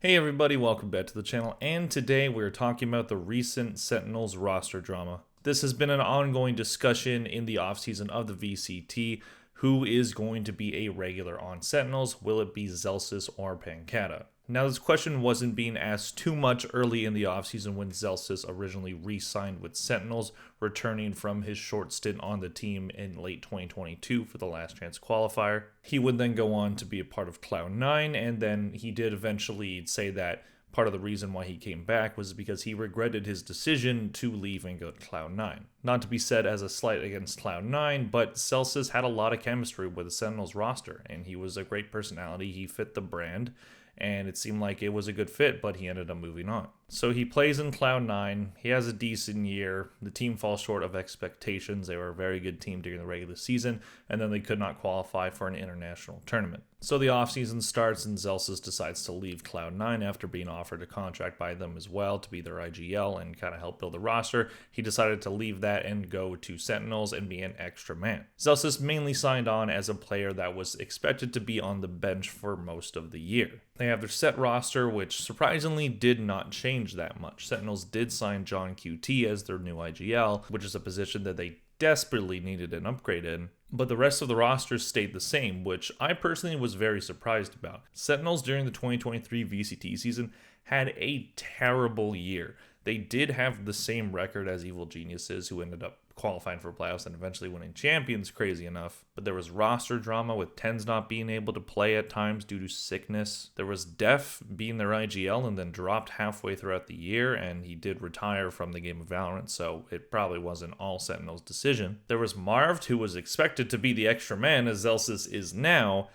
Hey everybody, welcome back to the channel, and today we're talking about the recent Sentinels roster drama. This has been an ongoing discussion in the offseason of the VCT. Who is going to be a regular on Sentinels? Will it be Zellsis or Pancada? Now, this question wasn't being asked too much early in the offseason when Zellsis originally re-signed with Sentinels, returning from his short stint on the team in late 2022 for the Last Chance qualifier. He would then go on to be a part of Cloud9, and then he did eventually say that part of the reason why he came back was because he regretted his decision to leave and go to Cloud9. Not to be said as a slight against Cloud9, but Zellsis had a lot of chemistry with the Sentinels roster, and he was a great personality. He fit the brand, and it seemed like it was a good fit, but he ended up moving on. So he plays in Cloud9, he has a decent year, the team falls short of expectations, they were a very good team during the regular season, and then they could not qualify for an international tournament. So the offseason starts and Zellsis decides to leave Cloud9 after being offered a contract by them as well to be their IGL and kind of help build the roster. He decided to leave that and go to Sentinels and be an extra man. Zellsis mainly signed on as a player that was expected to be on the bench for most of the year. They have their set roster, which surprisingly did not change that much. Sentinels did sign John QT as their new IGL, which is a position that they desperately needed an upgrade in, but the rest of the roster stayed the same, which I personally was very surprised about. Sentinels during the 2023 VCT season had a terrible year. They did have the same record as Evil Geniuses, who ended up qualifying for playoffs and eventually winning champions, crazy enough. But there was roster drama with Tens not being able to play at times due to sickness. There was Def being their IGL and then dropped halfway throughout the year, and he did retire from the game of Valorant, so it probably wasn't all Sentinels' decision. There was Marv, who was expected to be the extra man, as Zellsis is now,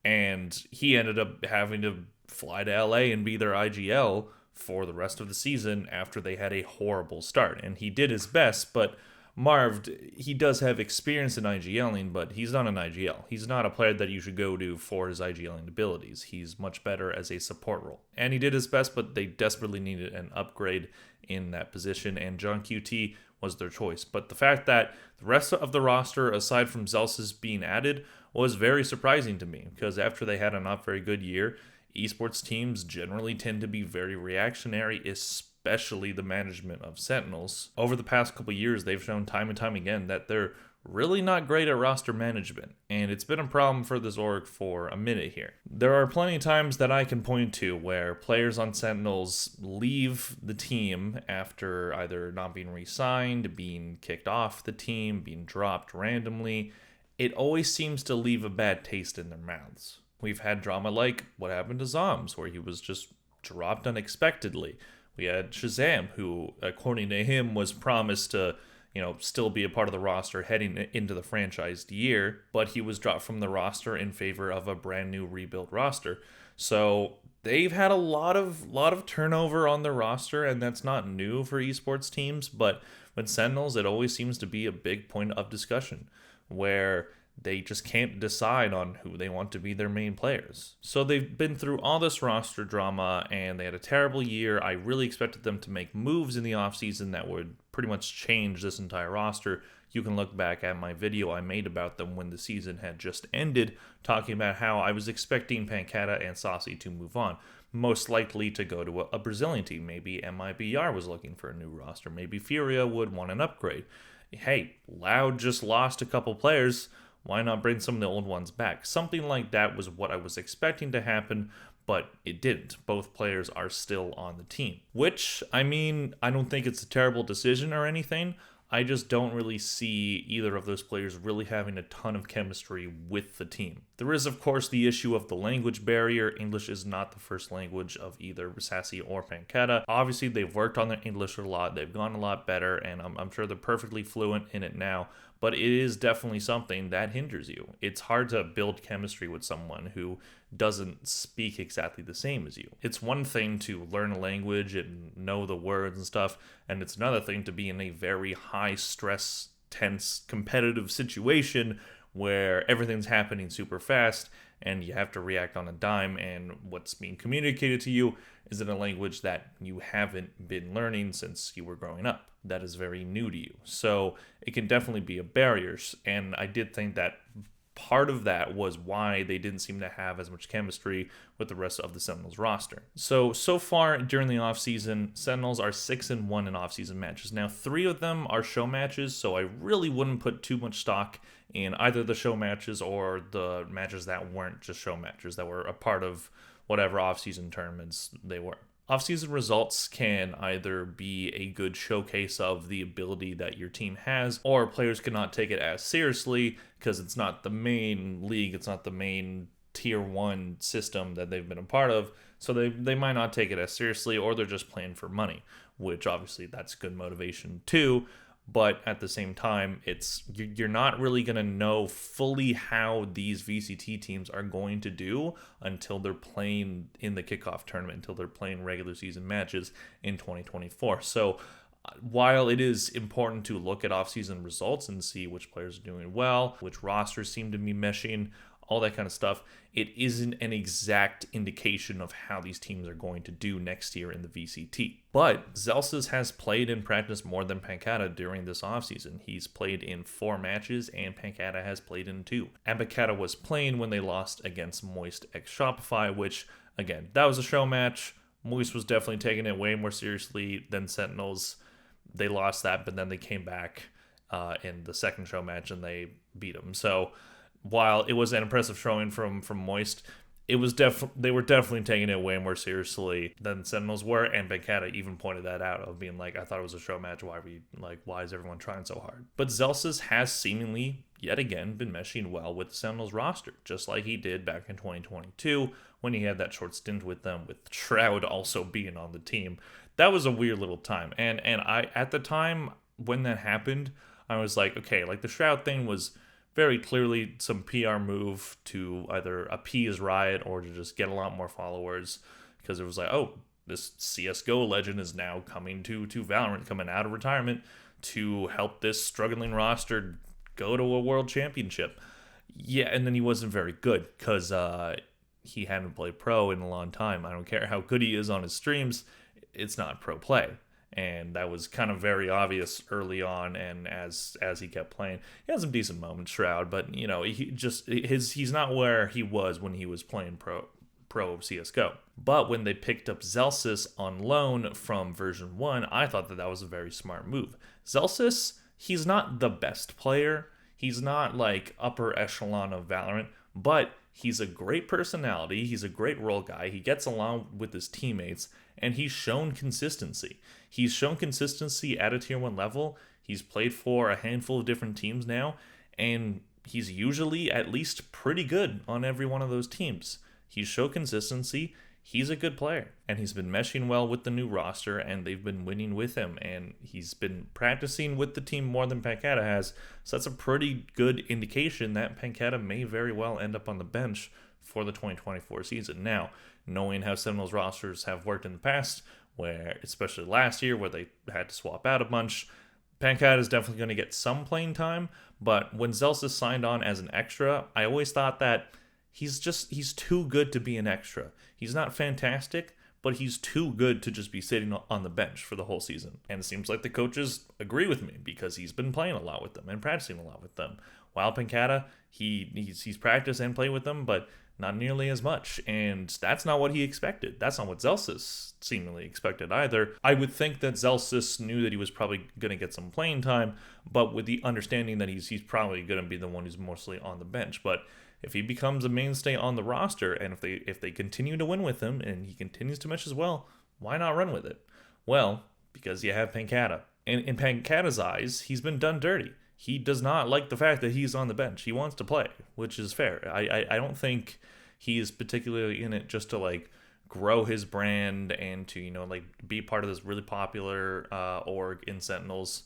and he ended up having to fly to LA and be their IGL for the rest of the season after they had a horrible start. And he did his best, but Marv, he does have experience in IGLing, but he's not an IGL. He's not a player that you should go to for his IGLing abilities. He's much better as a support role. And he did his best, but they desperately needed an upgrade in that position, and John QT was their choice. But the fact that the rest of the roster, aside from Zellsis being added, was very surprising to me, because after they had a not very good year, esports teams generally tend to be very reactionary, especially the management of Sentinels. Over the past couple years, they've shown time and time again that they're really not great at roster management, and it's been a problem for this org for a minute here. There are plenty of times that I can point to where players on Sentinels leave the team after either not being re-signed, being kicked off the team, being dropped randomly. It always seems to leave a bad taste in their mouths. We've had drama like what happened to Zoms, where he was just dropped unexpectedly. We had Shazam, who, according to him, was promised to, still be a part of the roster heading into the franchised year, but he was dropped from the roster in favor of a brand new rebuilt roster. So they've had a lot of turnover on their roster, and that's not new for esports teams, but with Sentinels, it always seems to be a big point of discussion, where they just can't decide on who they want to be their main players. So they've been through all this roster drama, and they had a terrible year. I really expected them to make moves in the offseason that would pretty much change this entire roster. You can look back at my video I made about them when the season had just ended, talking about how I was expecting Pancada and Saucy to move on, most likely to go to a Brazilian team. Maybe MIBR was looking for a new roster. Maybe Furia would want an upgrade. Hey, Loud just lost a couple players. Why not bring some of the old ones back? Something like that was what I was expecting to happen, but it didn't. Both players are still on the team. Which, I don't think it's a terrible decision or anything. I just don't really see either of those players really having a ton of chemistry with the team. There is, of course, the issue of the language barrier. English is not the first language of either Sassy or Pancada. Obviously, they've worked on their English a lot. They've gone a lot better, and I'm sure they're perfectly fluent in it now. But it is definitely something that hinders you. It's hard to build chemistry with someone who doesn't speak exactly the same as you. It's one thing to learn a language and know the words and stuff, and it's another thing to be in a very high stress, tense, competitive situation where everything's happening super fast and you have to react on a dime, and what's being communicated to you is in a language that you haven't been learning since you were growing up. That is very new to you. So it can definitely be a barrier, and I did think that part of that was why they didn't seem to have as much chemistry with the rest of the Sentinels roster. So far during the offseason, Sentinels are 6-1 in offseason matches. Now, 3 of them are show matches, so I really wouldn't put too much stock in either the show matches or the matches that weren't just show matches, that were a part of whatever offseason tournaments they were. Offseason results can either be a good showcase of the ability that your team has, or players cannot take it as seriously because it's not the main league, it's not the main tier 1 system that they've been a part of, so they might not take it as seriously, or they're just playing for money, which obviously that's good motivation too. But at the same time, you're not really going to know fully how these VCT teams are going to do until they're playing in the kickoff tournament, until they're playing regular season matches in 2024. So while it is important to look at off-season results and see which players are doing well, which rosters seem to be meshing, all that kind of stuff, it isn't an exact indication of how these teams are going to do next year in the VCT. But Zellsis has played in practice more than Pancada during this offseason. He's played in 4 matches, and Pancada has played in 2. And Pancada was playing when they lost against Moist x Shopify, which, again, that was a show match. Moist was definitely taking it way more seriously than Sentinels. They lost that, but then they came back in the second show match, and they beat them. So while it was an impressive showing from Moist, they were definitely taking it way more seriously than Sentinels were, and Pancada even pointed that out, of being like, I thought it was a show match, why is everyone trying so hard? But Zellsis has seemingly, yet again, been meshing well with the Sentinels roster, just like he did back in 2022 when he had that short stint with them, with Shroud also being on the team. That was a weird little time, and I, at the time when that happened, I was like, okay, like the Shroud thing was very clearly some PR move to either appease Riot or to just get a lot more followers, because it was like, oh, this CSGO legend is now coming to Valorant, coming out of retirement to help this struggling roster go to a world championship. Yeah, and then he wasn't very good because he hadn't played pro in a long time. I don't care how good he is on his streams, it's not pro play. And that was kind of very obvious early on, and as he kept playing, he had some decent moments, Shroud, but he's not where he was when he was playing pro CSGO. But when they picked up Zellsis on loan from version 1, I thought that was a very smart move. Zellsis, he's not the best player, he's not like upper echelon of Valorant, but he's a great personality, he's a great role guy, he gets along with his teammates, and he's shown consistency. He's shown consistency at a tier 1 level. He's played for a handful of different teams now, and he's usually at least pretty good on every one of those teams. He's shown consistency. He's a good player, and he's been meshing well with the new roster, and they've been winning with him, and he's been practicing with the team more than Pancada has, so that's a pretty good indication that Pancada may very well end up on the bench for the 2024 season. Now, knowing how Sentinels rosters have worked in the past, where, especially last year, where they had to swap out a bunch, Pancada is definitely going to get some playing time, but when Zellsis signed on as an extra, I always thought that he's too good to be an extra. He's not fantastic, but he's too good to just be sitting on the bench for the whole season. And it seems like the coaches agree with me, because he's been playing a lot with them and practicing a lot with them. While Pancada, he's practiced and played with them, but not nearly as much, and that's not what he expected. That's not what Zellsis seemingly expected either. I would think that Zellsis knew that he was probably going to get some playing time, but with the understanding that he's probably going to be the one who's mostly on the bench. But if he becomes a mainstay on the roster, and if they continue to win with him, and he continues to mesh as well, why not run with it? Well, because you have Pancada. And in Pancada's eyes, he's been done dirty. He does not like the fact that he's on the bench. He wants to play, which is fair. I don't think he is particularly in it just to like grow his brand and to be part of this really popular org in Sentinels.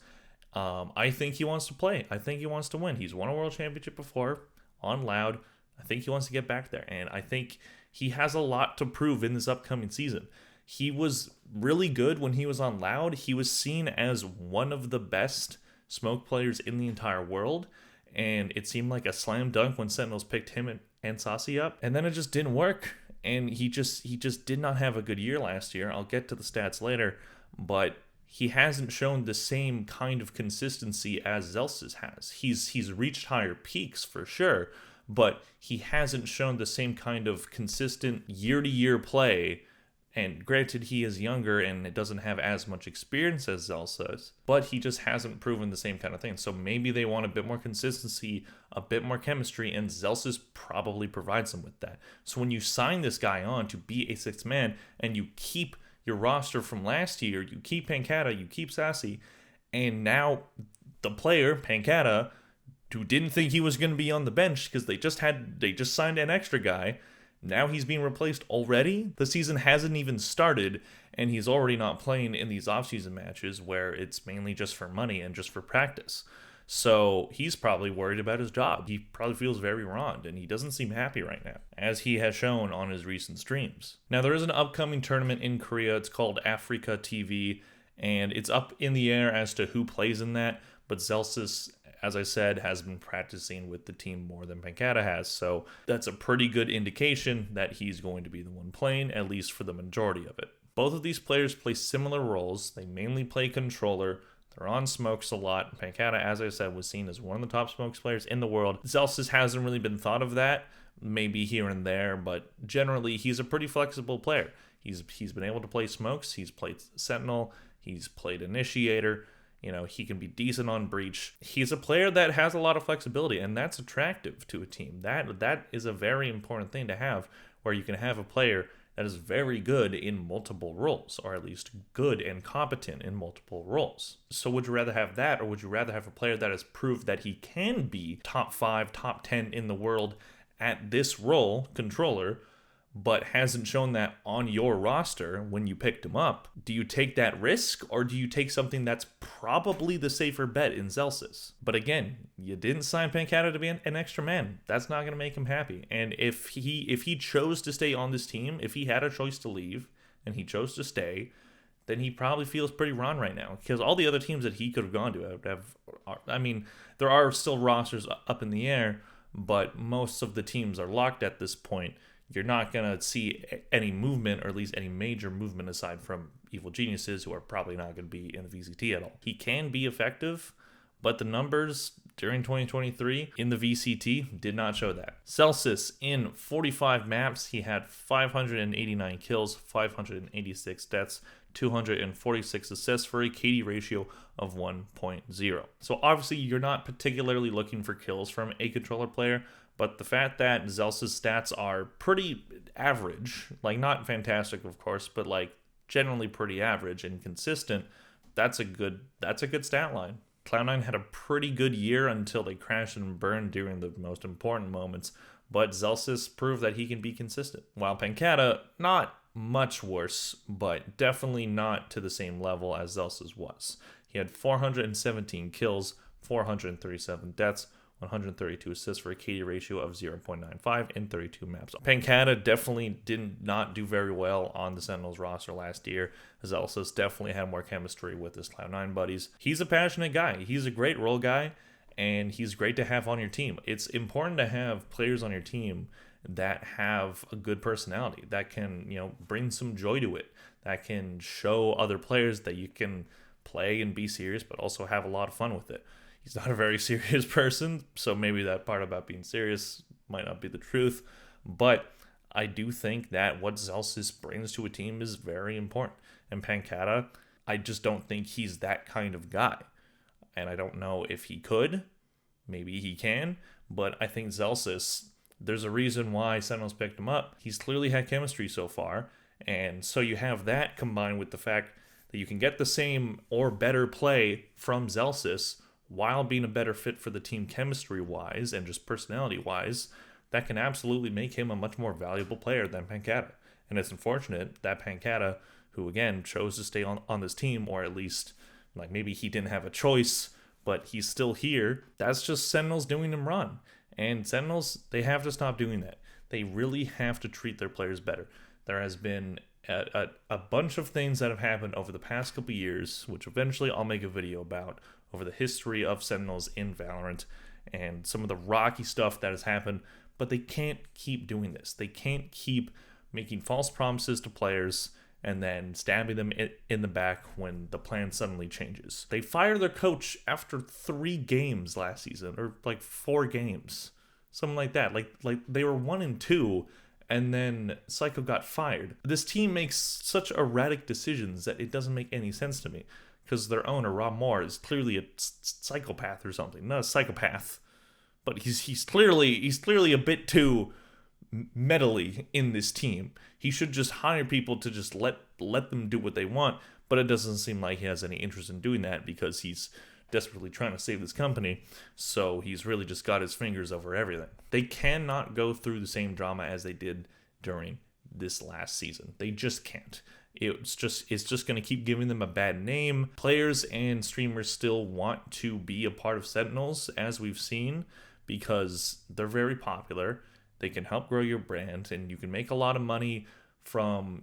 I think he wants to play. I think he wants to win. He's won a world championship before on Loud. I think he wants to get back there, and I think he has a lot to prove in this upcoming season. He was really good when he was on Loud. He was seen as one of the best smoke players in the entire world, and it seemed like a slam dunk when Sentinels picked him and Saucy up, and then it just didn't work, and he just did not have a good year last year. I'll get to the stats later, but he hasn't shown the same kind of consistency as Zellsis has. He's reached higher peaks for sure, but he hasn't shown the same kind of consistent year-to-year play. And granted, he is younger and it doesn't have as much experience as Zellsis, but he just hasn't proven the same kind of thing. So maybe they want a bit more consistency, a bit more chemistry, and Zellsis probably provides them with that. So when you sign this guy on to be a sixth man and you keep your roster from last year, you keep Pancada, you keep Sassy, and now the player, Pancada, who didn't think he was going to be on the bench because they just signed an extra guy, now he's being replaced already. The season hasn't even started, and he's already not playing in these offseason matches where it's mainly just for money and just for practice. So he's probably worried about his job. He probably feels very wronged, and he doesn't seem happy right now, as he has shown on his recent streams. Now, there is an upcoming tournament in Korea. It's called Africa TV, and it's up in the air as to who plays in that, but Zellsis, as I said, has been practicing with the team more than Pancada has, so that's a pretty good indication that he's going to be the one playing, at least for the majority of it. Both of these players play similar roles. They mainly play controller. They're on smokes a lot. Pancada, as I said, was seen as one of the top smokes players in the world. Zellsis hasn't really been thought of that, maybe here and there, but generally he's a pretty flexible player. He's been able to play smokes. He's played Sentinel. He's played Initiator. You know, he can be decent on breach. He's a player that has a lot of flexibility, and that's attractive to a team. That is a very important thing to have, where you can have a player that is very good in multiple roles, or at least good and competent in multiple roles. So would you rather have that, or would you rather have a player that has proved that he can be top 5, top 10 in the world at this role, controller, but hasn't shown that on your roster when you picked him up? Do you take that risk, or do you take something that's probably the safer bet in Zellsis? But again, you didn't sign Pancada to be an extra man. That's not going to make him happy. And if he chose to stay on this team, if he had a choice to leave and he chose to stay, then he probably feels pretty wrong right now, because all the other teams that he could have gone to there are still rosters up in the air, but most of the teams are locked at this point. You're not going to see any movement, or at least any major movement, aside from Evil Geniuses, who are probably not going to be in the VCT at all. He can be effective, but the numbers during 2023 in the VCT did not show that. Zellsis, in 45 maps, he had 589 kills, 586 deaths, 246 assists for a KD ratio of 1.0. So obviously you're not particularly looking for kills from a controller player, but the fact that Zellsis' stats are pretty average, like not fantastic of course, but like generally pretty average and consistent, that's a good stat line. Cloud9 had a pretty good year until they crashed and burned during the most important moments, but Zellsis proved that he can be consistent. While Pancada, not much worse, but definitely not to the same level as Zellsis was. He had 417 kills, 437 deaths, 132 assists for a KD ratio of 0.95 in 32 maps. Pancada definitely did not do very well on the Sentinels roster last year. Zellsis definitely had more chemistry with his Cloud9 buddies. He's a passionate guy. He's a great role guy, and he's great to have on your team. It's important to have players on your team that have a good personality, that can, bring some joy to it, that can show other players that you can play and be serious, but also have a lot of fun with it. He's not a very serious person, so maybe that part about being serious might not be the truth, but I do think that what Zellsis brings to a team is very important. And Pancada, I just don't think he's that kind of guy. And I don't know if he could. Maybe he can. But I think Zellsis, there's a reason why Sentinels picked him up. He's clearly had chemistry so far. And so you have that combined with the fact that you can get the same or better play from Zellsis while being a better fit for the team chemistry-wise and just personality-wise. That can absolutely make him a much more valuable player than Pancada. And it's unfortunate that Pancada, who again chose to stay on this team, or at least like maybe he didn't have a choice, but he's still here. That's just Sentinels doing him wrong. And Sentinels, they have to stop doing that. They really have to treat their players better. There has been a bunch of things that have happened over the past couple years, which eventually I'll make a video about, over the history of Sentinels in Valorant and some of the rocky stuff that has happened, but they can't keep doing this. They can't keep making false promises to players and then stabbing them in the back when the plan suddenly changes. They fired their coach after 3 games last season, or like 4 games. something like that. Like they were 1-2, and then Psycho got fired. This team makes such erratic decisions that it doesn't make any sense to me, because their owner, Rob Moore, is clearly a psychopath or something. Not a psychopath, but he's clearly a bit too meddly in this team. He should just hire people to just let them do what they want, but it doesn't seem like he has any interest in doing that, because he's desperately trying to save this company, so he's really just got his fingers over everything. They cannot go through the same drama as they did during this last season. They just can't. It's just going to keep giving them a bad name. Players and streamers still want to be a part of Sentinels, as we've seen, because they're very popular. They can help grow your brand, and you can make a lot of money from,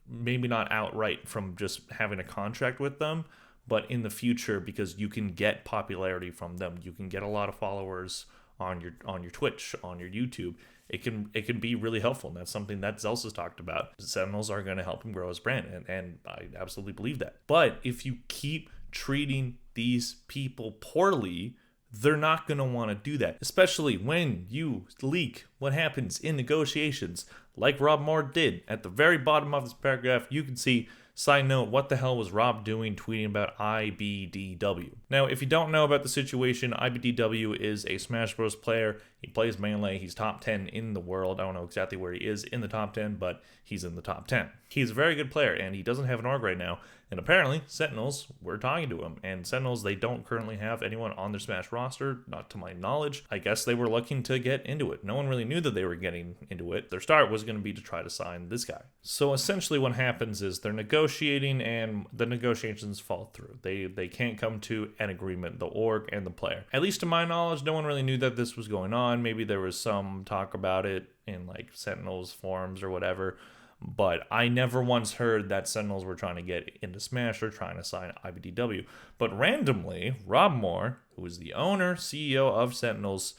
maybe not outright from just having a contract with them, but in the future, because you can get popularity from them. You can get a lot of followers on your Twitch, on your YouTube. It can be really helpful, and that's something that Zellsis talked about. Sentinels are going to help him grow his brand, and I absolutely believe that. But if you keep treating these people poorly, they're not going to want to do that, especially when you leak what happens in negotiations, like Rob Moore did. At the very bottom of this paragraph, you can see, side note, what the hell was Rob doing tweeting about IBDW? Now, if you don't know about the situation, IBDW is a Smash Bros. Player. He plays Melee. He's top 10 in the world. I don't know exactly where he is in the top 10, but he's in the top 10. He's a very good player, and he doesn't have an org right now. And apparently, Sentinels were talking to him. And Sentinels, they don't currently have anyone on their Smash roster, not to my knowledge. I guess they were looking to get into it. No one really knew that they were getting into it. Their start was going to be to try to sign this guy. So essentially what happens is they're negotiating, and the negotiations fall through. They can't come to an agreement, the org and the player. At least to my knowledge, no one really knew that this was going on. Maybe there was some talk about it in like Sentinels forums or whatever. But I never once heard that Sentinels were trying to get into Smash or trying to sign IBDW. But randomly, Rob Moore, who is the owner, CEO of Sentinels,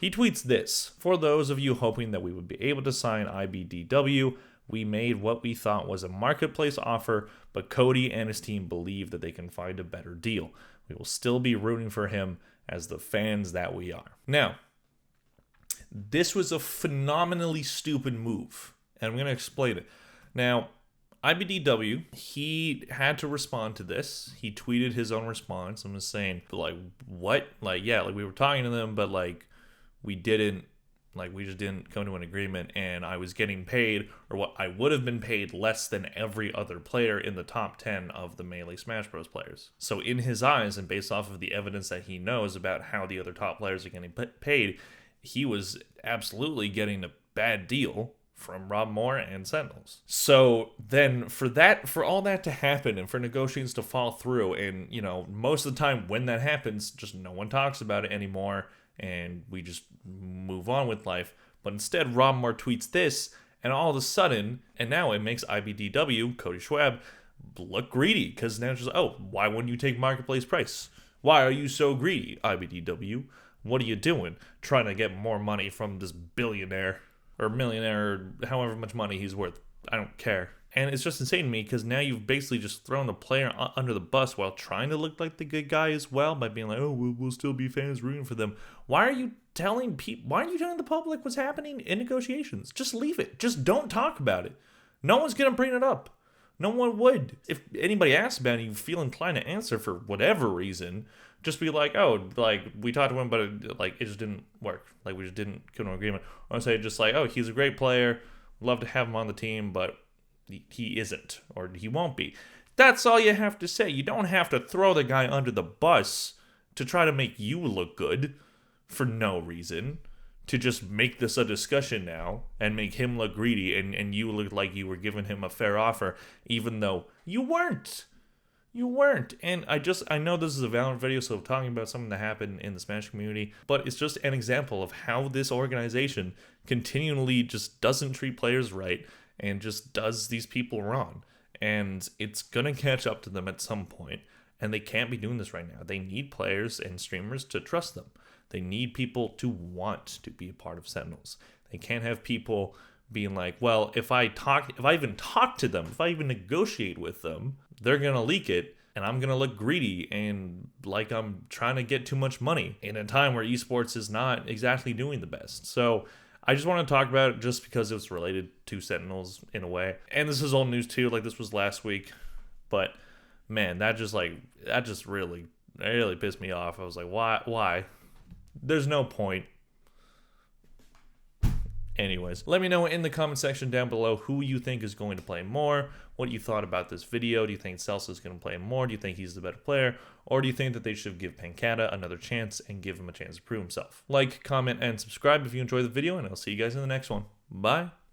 he tweets this: "For those of you hoping that we would be able to sign IBDW, we made what we thought was a marketplace offer, but Cody and his team believe that they can find a better deal. We will still be rooting for him as the fans that we are." Now, this was a phenomenally stupid move, and I'm going to explain it. Now, IBDW, he had to respond to this. He tweeted his own response. I'm just saying, like, what? Like, yeah, like we were talking to them, but like we just didn't come to an agreement, and I was getting paid, or what I would have been paid, less than every other player in the top 10 of the Melee Smash Bros. Players. So in his eyes, and based off of the evidence that he knows about how the other top players are getting paid, he was absolutely getting a bad deal from Rob Moore and Sentinels. So then for all that to happen, and for negotiations to fall through, and most of the time when that happens, just no one talks about it anymore, and we just move on with life. But instead, Rob Moore tweets this, and all of a sudden, and now it makes IBDW, Cody Schwab, look greedy, because now it's just, oh, why wouldn't you take marketplace price? Why are you so greedy, IBDW? What are you doing? Trying to get more money from this billionaire or millionaire, or however much money he's worth. I don't care. And it's just insane to me, because now you've basically just thrown the player under the bus while trying to look like the good guy as well, by being like, oh, we'll still be fans rooting for them. Why are you telling the public what's happening in negotiations? Just leave it. Just don't talk about it. No one's going to bring it up. No one would. If anybody asks about it, you feel inclined to answer for whatever reason, just be like, oh, like, we talked to him, but it just didn't work. Like, we just didn't come to an agreement. Or say just like, oh, he's a great player. Love to have him on the team, but he isn't, or he won't be. That's all you have to say. You don't have to throw the guy under the bus to try to make you look good for no reason. To just make this a discussion now and make him look greedy, and you look like you were giving him a fair offer, even though you weren't. You weren't. And I know this is a Valorant video, so I'm talking about something that happened in the Smash community, but it's just an example of how this organization continually just doesn't treat players right and just does these people wrong. And it's gonna catch up to them at some point, and they can't be doing this right now. They need players and streamers to trust them. They need people to want to be a part of Sentinels. They can't have people being like, well, if I even talk to them, if I even negotiate with them, they're going to leak it and I'm gonna look greedy and like I'm trying to get too much money in a time where esports is not exactly doing the best. So I just want to talk about it just because it's related to Sentinels in a way. And this is old news too, like this was last week. But man, that just really pissed me off. I was like, why? There's no point. Anyways, let me know in the comment section down below who you think is going to play more, what you thought about this video. Do you think Zellsis is going to play more? Do you think he's the better player? Or do you think that they should give Pancada another chance and give him a chance to prove himself? Like, comment, and subscribe if you enjoyed the video, and I'll see you guys in the next one. Bye!